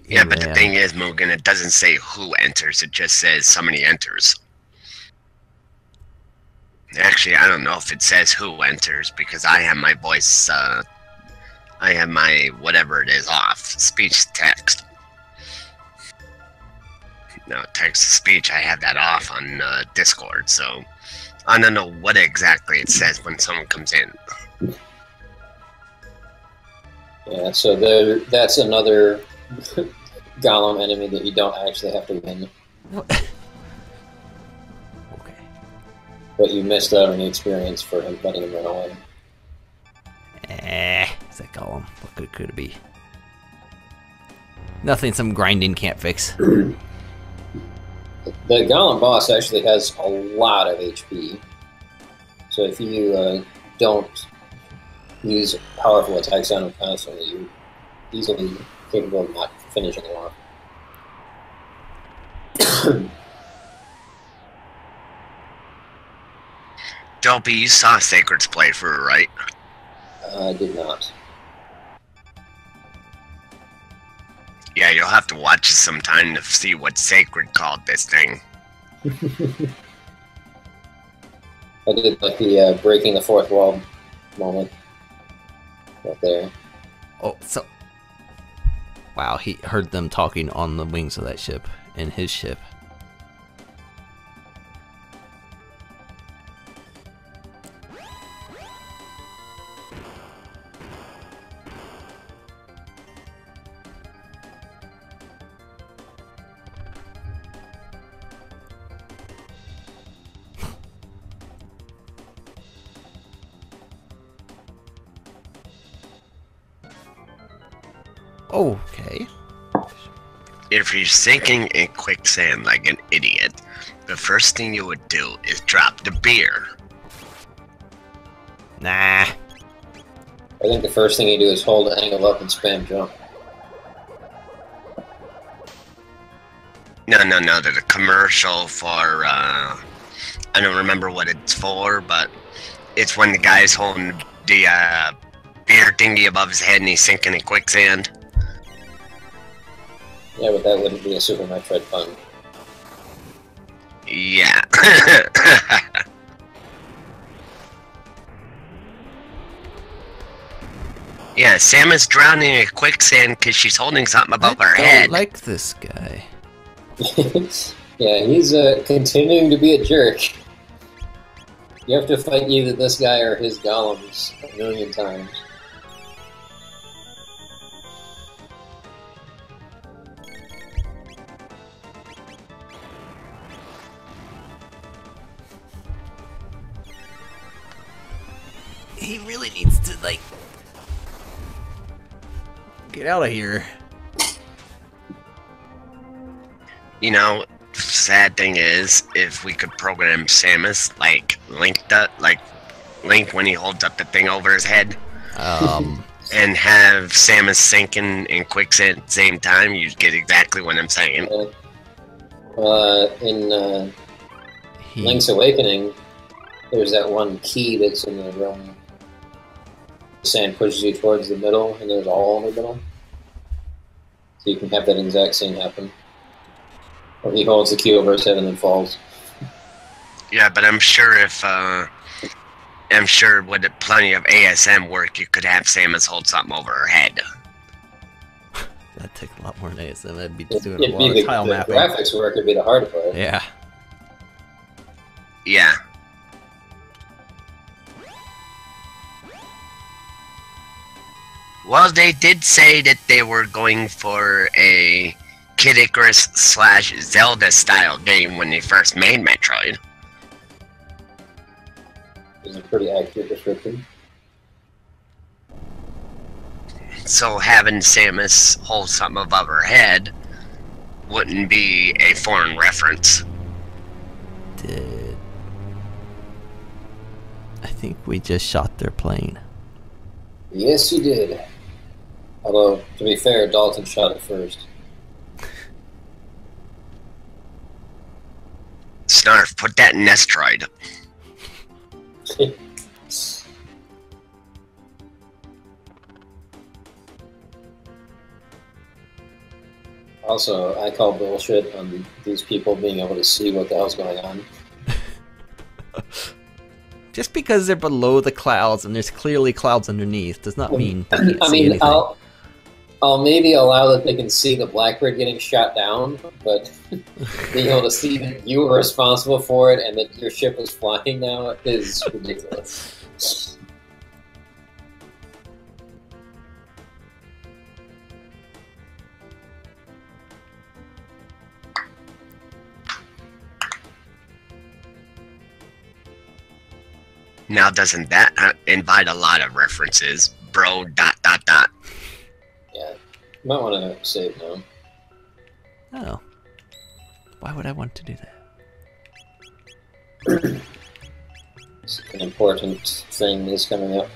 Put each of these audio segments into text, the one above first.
Yeah, but the thing is, Mugen, it doesn't say who enters. It just says somebody enters. Actually, I don't know if it says who enters because I have my voice, I have my whatever it is off. Speech to text. No, text to speech, I have that off on Discord, so I don't know what exactly it says when someone comes in. Yeah, so that's another Golem enemy that you don't actually have to win. Okay. But you missed out on the experience for him letting him run away. Is that Golem? What good could it be? Nothing some grinding can't fix. The Golem boss actually has a lot of HP. So if you don't use powerful attacks on him constantly, you're easily capable of not finishing him off. Dopey, you saw Sacred's playthrough, right? I did not. Yeah, you'll have to watch it sometime to see what Sacred called this thing. I did like the breaking the fourth wall moment right there. Oh, so... Wow, he heard them talking on the wings of that ship, in his ship. Okay. If you're sinking in quicksand like an idiot, the first thing you would do is drop the beer. Nah. I think the first thing you do is hold the angle up and spam jump. No, there's a commercial for, I don't remember what it's for, but it's when the guy's holding the beer dinghy above his head and he's sinking in quicksand. Yeah, but that wouldn't be a Super Metroid pun. Yeah. Yeah, Samus drowning in quicksand because she's holding something above her head. I don't like this guy. Yeah, he's continuing to be a jerk. You have to fight either this guy or his golems a million times. He really needs to, like... get out of here. You know, sad thing is, if we could program Samus like Link when he holds up the thing over his head, and have Samus sinking in quicksand at the same time, you'd get exactly what I'm saying. In Link's Awakening, there's that one key that's in the room. The sand pushes you towards the middle, and there's a hole in the middle. So you can have that exact same happen. Or he holds the key over his head and then falls. Yeah, but I'm sure if, I'm sure with plenty of ASM work, you could have Samus hold something over her head. That'd take a lot more than ASM. That'd be doing a lot of tile mapping. Graphics work would be the hard part. Yeah. Yeah. Well, they did say that they were going for a Kid Icarus / Zelda style game when they first made Metroid. Is a pretty accurate description. So having Samus hold something above her head wouldn't be a foreign reference. I think we just shot their plane. Yes, you did. Although, to be fair, Dalton shot it first. Snarf, put that in Nestroid. Also, I call bullshit on these people being able to see what the hell's going on. Just because they're below the clouds and there's clearly clouds underneath does not mean they can't see anything. I'll maybe allow that they can see the Blackbird getting shot down, but being able to see that you were responsible for it and that your ship is flying now is ridiculous. Now, doesn't that invite a lot of references? Bro, ... Yeah. You might want to save now. Oh. Why would I want to do that? An important thing is coming up.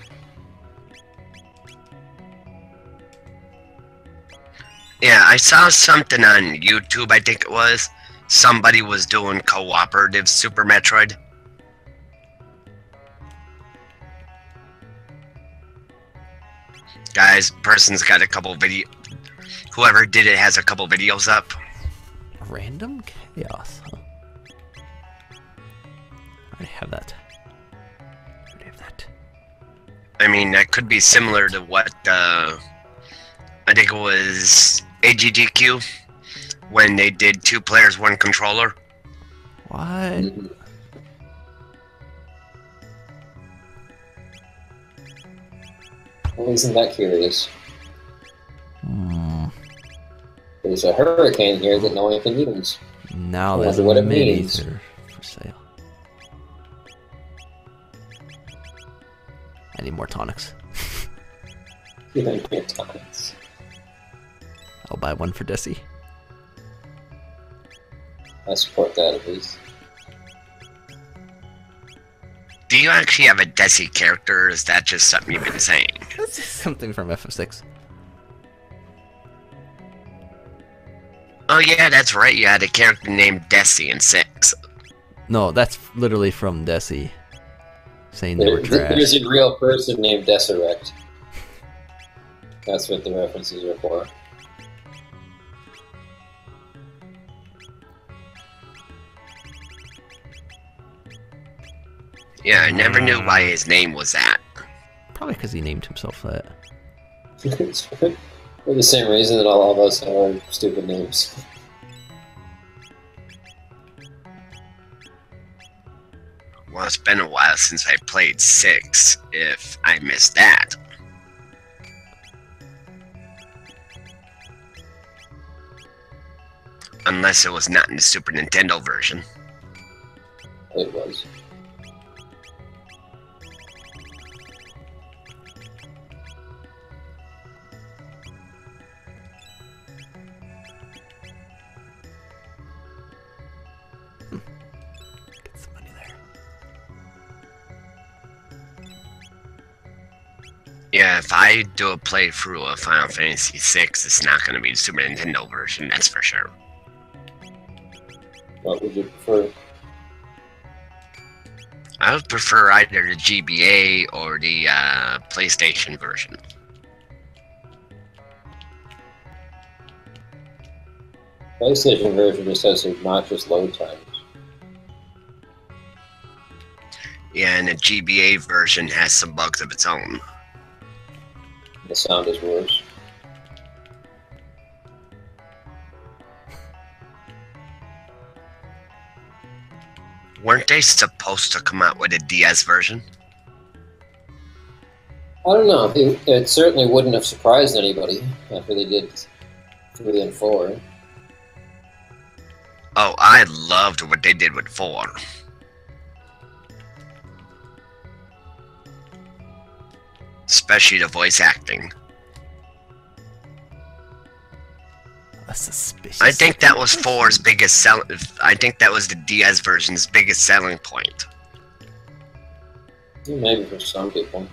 Yeah, I saw something on YouTube, I think it was. Somebody was doing cooperative Super Metroid. Guys, person's got a couple video. Whoever did it has a couple videos up. Random chaos, huh? I already have that. I mean, that could be similar to what, I think it was AGDQ, when they did 2 players, 1 controller. What? Well, isn't that curious? There's a hurricane here that no one can use. Now there's a mid-ether for sale. I need more tonics. You need more tonics. I'll buy one for Desi. I support that at least. Do you actually have a Desi character, or is that just something you've been saying? That's something from FF6. Oh yeah, that's right, you had a character named Desi in 6. No, that's literally from Desi. Saying they were trash. There's a real person named Desirect. That's what the references are for. Yeah, I never knew why his name was that. Probably because he named himself that. For the same reason that all of us have our stupid names. Well, it's been a while since I played 6, if I missed that. Unless it was not in the Super Nintendo version. It was. Get some money there. Yeah, if I do a playthrough of Final Fantasy VI, it's not going to be the Super Nintendo version, that's for sure. What would you prefer? I would prefer either the GBA or the PlayStation version. PlayStation version just has obnoxious load times. Yeah, and the GBA version has some bugs of its own. The sound is worse. Weren't they supposed to come out with a DS version? I don't know. It certainly wouldn't have surprised anybody after they did 3 and 4. Oh, I loved what they did with 4. Especially the voice acting. A suspicious. I think that was 4's biggest sell. I think that was the DS version's biggest selling point. Maybe for some people.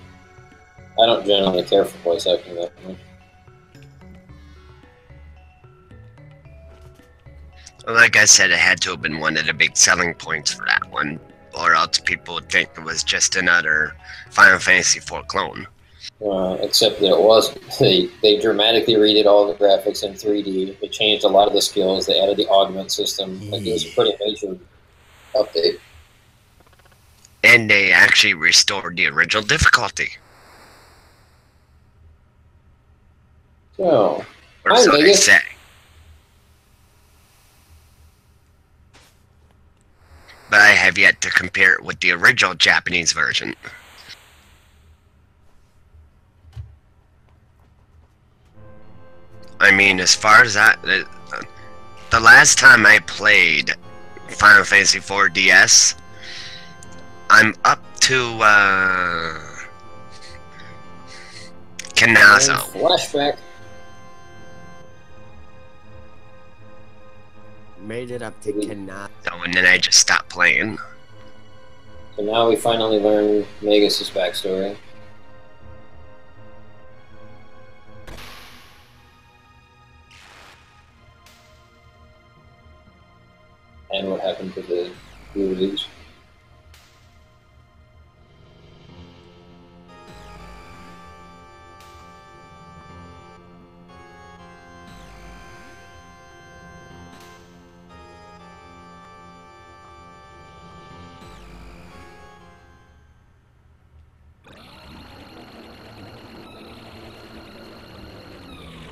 I don't generally care for voice acting that much. Like I said, it had to have been one of the big selling points for that one, or else people would think it was just another Final Fantasy IV clone. Except that it wasn't. They dramatically redid all the graphics in 3D. They changed a lot of the skills. They added the augment system. Like, it was a pretty major update. And they actually restored the original difficulty. So, or so they say. But I have yet to compare it with the original Japanese version. I mean, as far as that, the last time I played Final Fantasy IV DS, I'm up to Kanazo. Flashback. Made it up to Kanazo. And then I just stopped playing. So now we finally learn Magus' backstory. And what happened to the Gurus.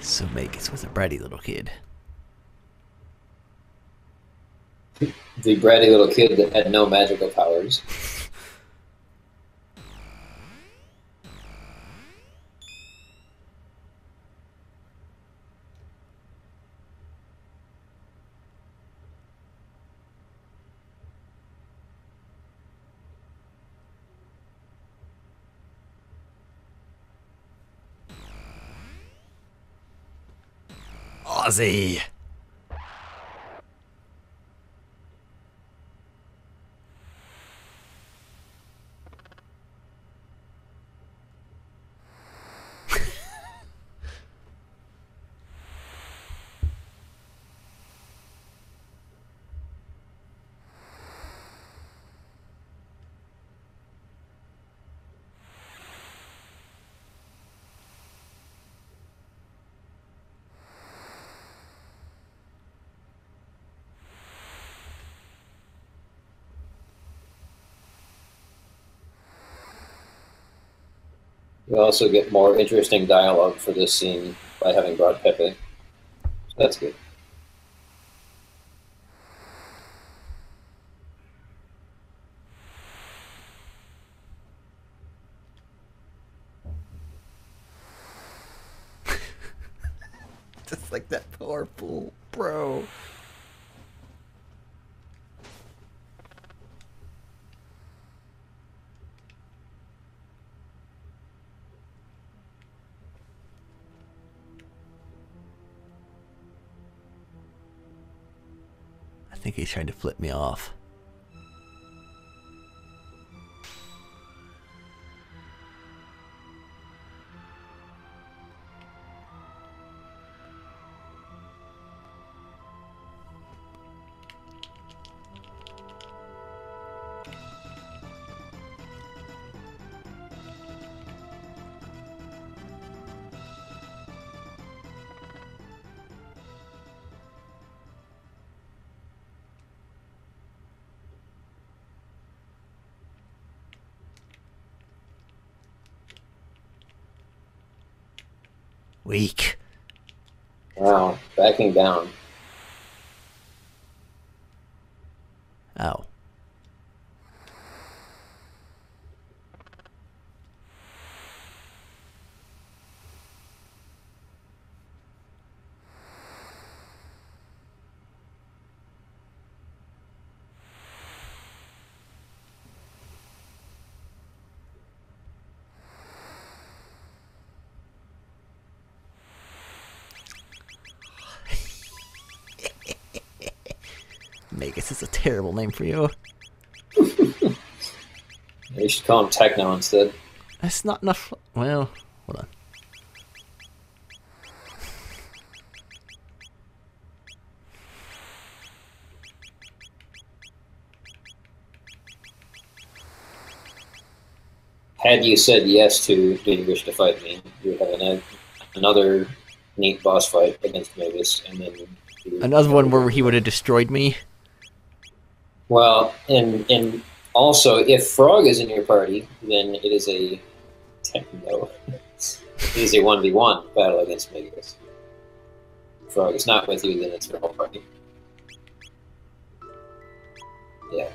So Magus was a bratty little kid. The bratty little kid that had no magical powers. Ozzy! We also get more interesting dialogue for this scene by having brought Pepe. So that's good. Just like that powerful bro. I think he's trying to flip me off. Weak. Wow, backing down. Ow. Magus is a terrible name for you. You should call him Techno instead. That's not enough. Well, hold on. had you said yes to "Do you wish to fight me?" you would have another neat boss fight against Magus, and then another one where he would have destroyed me. Well, and also, if Frog is in your party, then it is a techno. It is a 1v1 battle against Magus. If Frog is not with you, then it's your whole party. Yeah.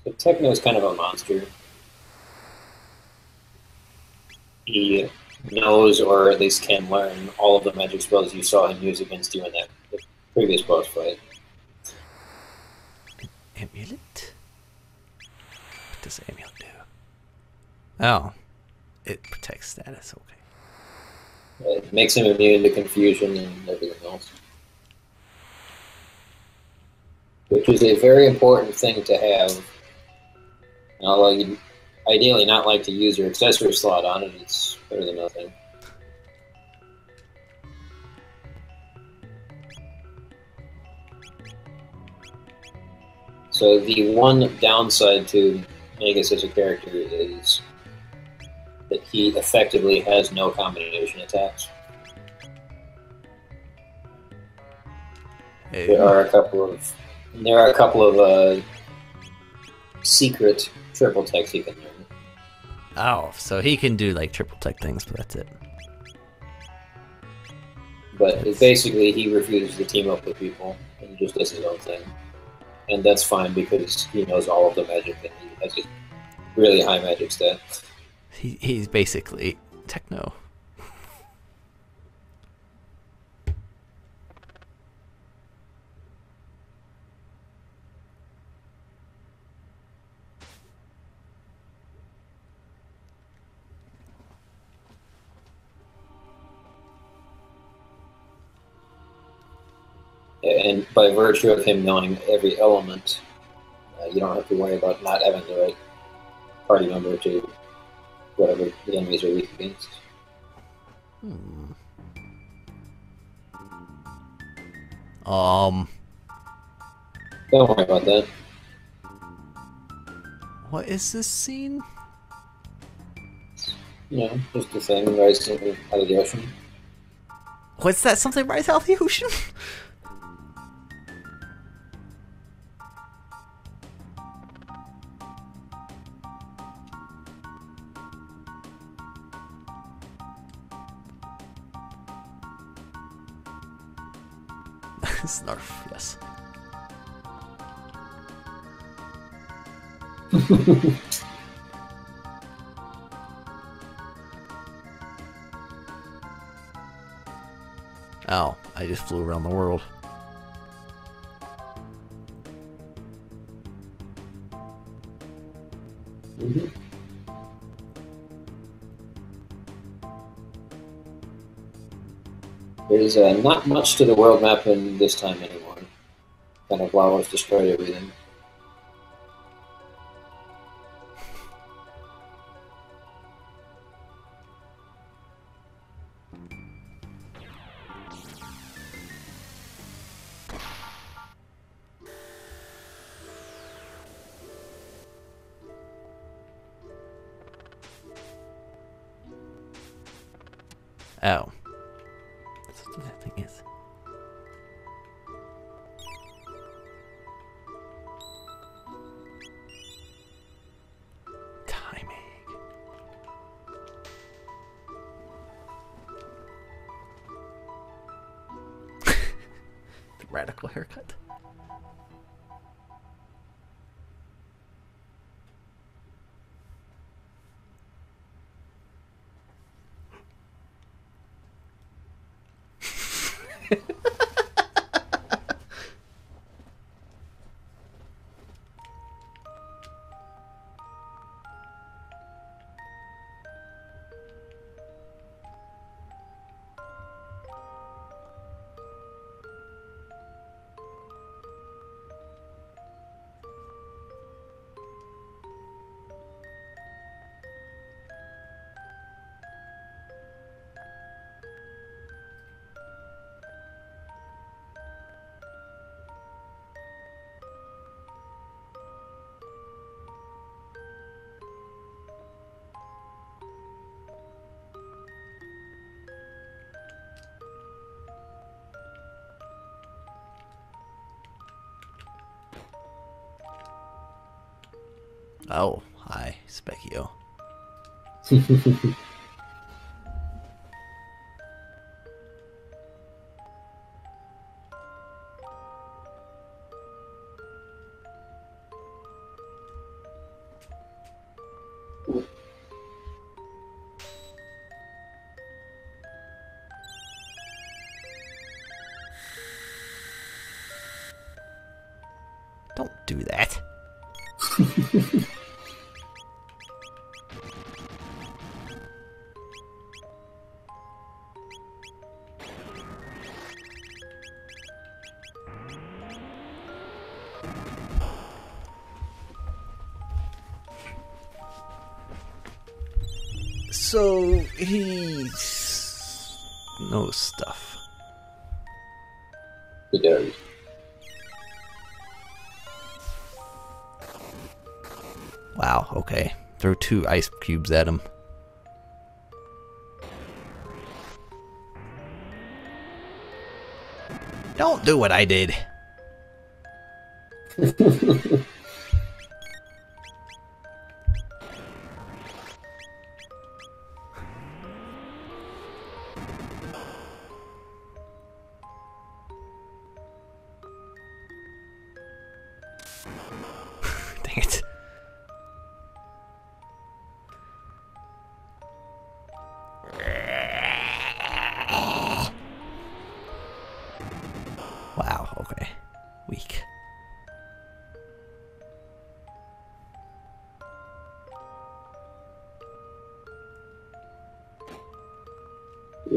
So Techno is kind of a monster. He knows, or at least can learn, all of the magic spells you saw him use against you in that previous boss fight. An amulet? What does the amulet do? Oh, it protects status. Okay. It makes him immune to confusion and everything else. Which is a very important thing to have. Although you'd ideally not like to use your accessory slot on it, it's better than nothing. So the one downside to Magus as a character is that he effectively has no combination attacks. Hey. There are a couple of secret triple techs he can learn. Oh, so he can do like triple tech things, but that's it. But basically, he refuses to team up with people and just does his own thing. And that's fine because he knows all of the magic and he has a really high magic stat. He's basically techno. And by virtue of him knowing every element, you don't have to worry about not having the right party member to whatever the enemies are weak against. Don't worry about that. What is this scene? You know, just a thing rising out of the ocean. What's that? Something right out of the ocean? Snarf, yes. Oh, I just flew around the world. Mm-hmm. There's not much to the world map in this time anymore. Kind of lava's destroyed everything. Oh. That's what that thing is. Timing. The radical haircut. Oh, hi, Specchio. Don't do that. So he knows stuff. He does. Wow, okay. Throw 2 ice cubes at him. Don't do what I did. Dang it. Wow, okay. Weak.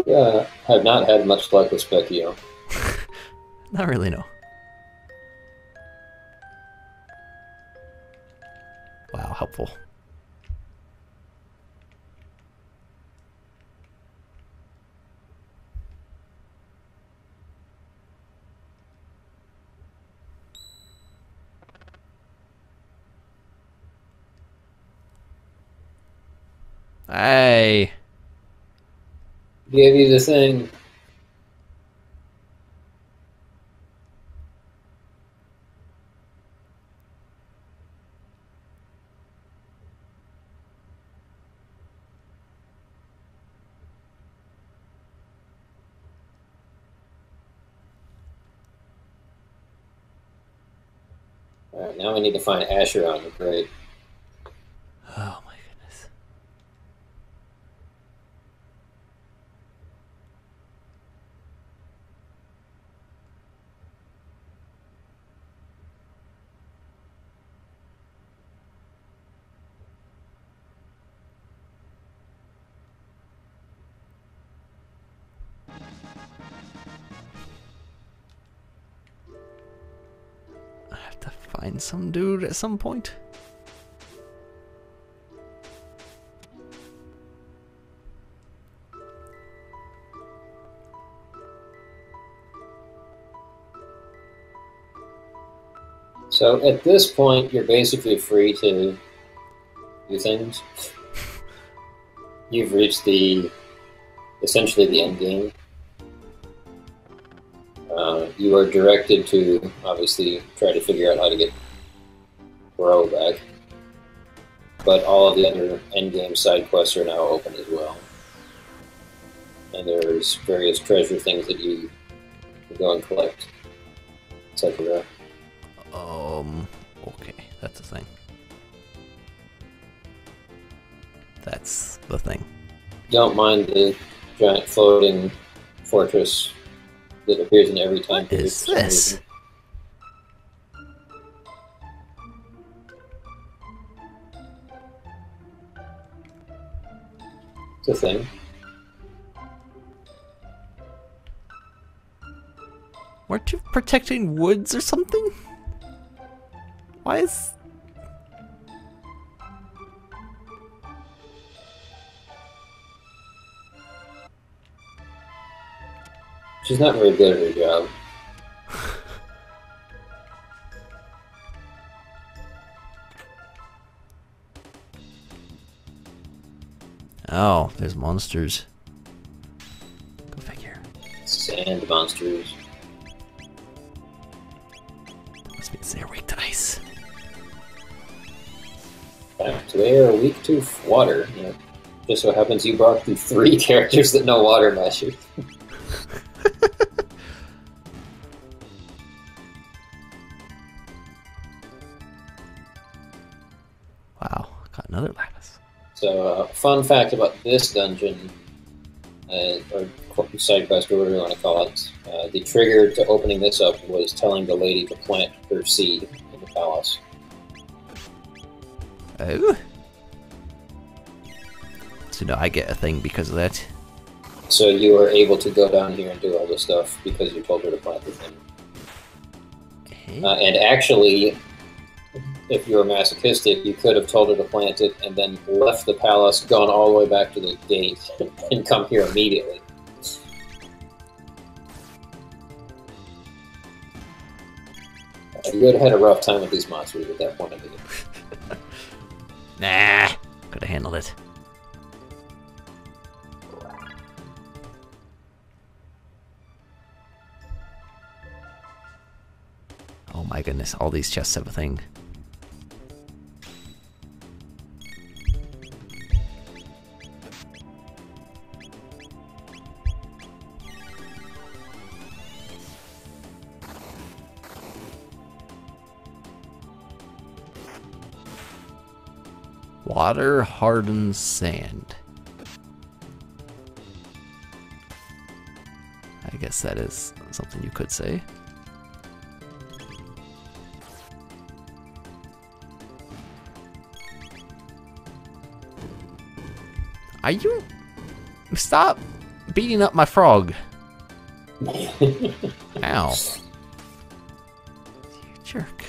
Yeah, have not had much luck with Specchio. Not really, no. Wow, helpful. Hey. Gave you the thing. Alright, now we need to find Asher on the grade. Oh my goodness. I have to find some dude at some point. So at this point, you're basically free to do things. You've reached essentially the end game. You are directed to obviously try to figure out how to get Bro back, but all of the other end game side quests are now open as well. And there's various treasure things that you can go and collect, etc. Okay, that's a thing. That's the thing. Don't mind the giant floating fortress that appears in every time. What is this? It's a thing. Weren't you protecting woods or something? Why is... She's not very good at her job. Oh, there's monsters. Go figure. Sand monsters. Must mean they're weak to ice. Back to air, weak to water. You know, just so happens you brought the 3 characters that know water mastery. Wow, got another lapis. So, fun fact about this dungeon, or side quest, or whatever you want to call it, the trigger to opening this up was telling the lady to plant her seed in the palace. Oh. So now I get a thing because of that. So you were able to go down here and do all this stuff because you told her to plant the thing. And actually, if you were masochistic, you could have told her to plant it and then left the palace, gone all the way back to the gate, and come here immediately. You would have had a rough time with these monsters at that point of the game. Nah, could have handled it. Oh my goodness, all these chests have a thing. Water hardens sand. I guess that is something you could say. Are you... Stop beating up my frog. Ow. You jerk.